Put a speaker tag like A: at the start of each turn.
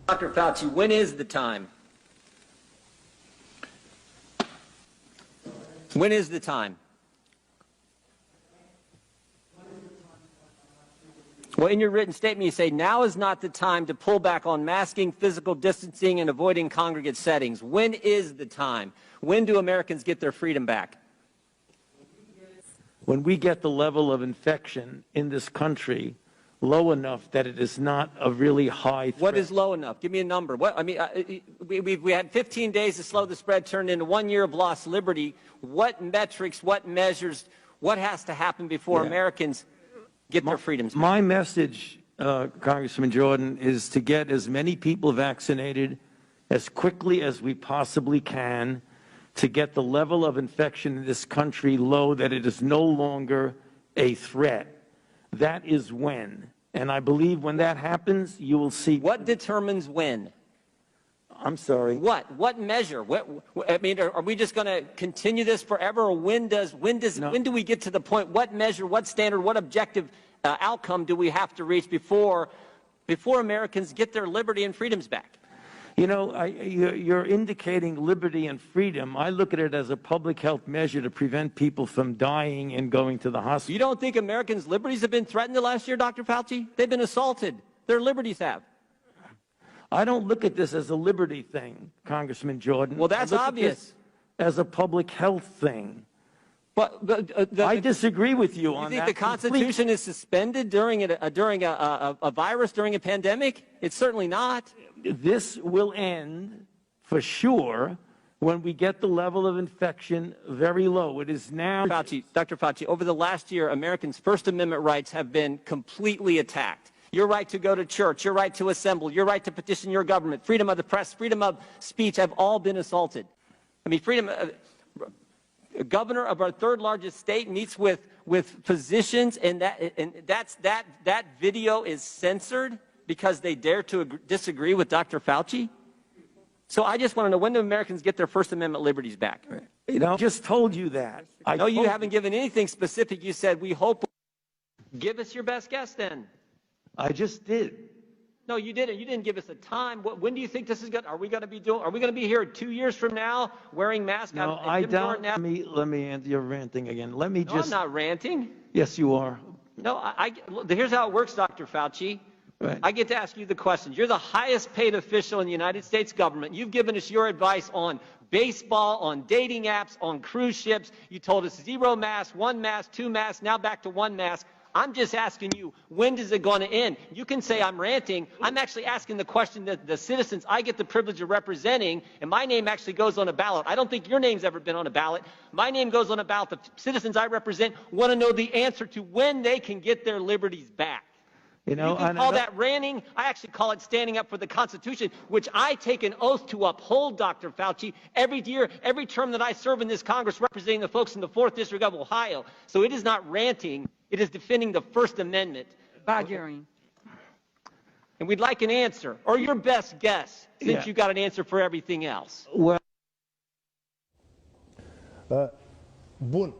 A: Dr. Fauci, when is the time? When is the time? Well, in your written statement, you say, now is not the time to pull back on masking, physical distancing, and avoiding congregate settings. When is the time? When do Americans get their freedom back?
B: When we get the level of infection in this country low enough that it is not a really high threat.
A: What is low enough? Give me a number. What, I mean, we had 15 days to slow the spread, turned into 1 year of lost liberty. What metrics, what measures, what has to happen before Americans get their freedoms back?
B: My message, Congressman Jordan, is to get as many people vaccinated as quickly as we possibly can to get the level of infection in this country low that it is no longer a threat. That is when. And I believe when that happens, you will see.
A: What determines when?
B: I'm sorry.
A: What measure? I mean, are we just going to continue this forever, or when do we get to the point? What measure? What standard? What objective outcome do we have to reach before Americans get their liberty and freedoms back?
B: You know, you're indicating liberty and freedom. I look at it as a public health measure to prevent people from dying and going to the hospital.
A: You don't think Americans' liberties have been threatened the last year, Dr. Fauci? They've been assaulted. Their liberties have.
B: I don't look at this as a liberty thing, Congressman Jordan.
A: Well, that's obvious.
B: As a public health thing.
A: But
B: I disagree with you on that.
A: You think the Constitution is suspended during a virus, during a pandemic? It's certainly not.
B: This will end for sure when we get the level of infection very low. It is now.
A: Dr. Fauci, over the last year, Americans' First Amendment rights have been completely attacked. Your right to go to church, your right to assemble, your right to petition your government, freedom of the press, freedom of speech have all been assaulted. I mean, freedom. Governor of our third largest state meets with physicians, and that video is censored because they dare to disagree with Dr. Fauci. So I just want to know, when do Americans get their First Amendment liberties back?
B: You know, I just told you that.
A: No, you haven't given anything specific. You said, we hope. Give us your best guess then.
B: I just did.
A: No, you didn't. You didn't give us a time. When do you think this is going? Are we going to be here 2 years from now wearing masks?
B: No, I don't. Let me answer your ranting again. Let me just.
A: I'm not ranting.
B: Yes, you are.
A: No, here's how it works, Dr. Fauci.
B: Right.
A: I get to ask you the questions. You're the highest paid official in the United States government. You've given us your advice on baseball, on dating apps, on cruise ships. You told us 0 masks, 1 mask, 2 masks, now back to 1 mask. I'm just asking you, when is it going to end? You can say I'm ranting. I'm actually asking the question that the citizens I get the privilege of representing, and my name actually goes on a ballot. I don't think your name's ever been on a ballot. My name goes on a ballot. The citizens I represent want to know the answer to when they can get their liberties back.
B: You know,
A: you can call that ranting. I actually call it standing up for the Constitution, which I take an oath to uphold, Dr. Fauci, every year, every term that I serve in this Congress representing the folks in the 4th District of Ohio. So it is not ranting. It is defending the First Amendment.
C: And
A: we'd like an answer, or your best guess, since you got an answer for everything else.
B: Well,
D: Bun.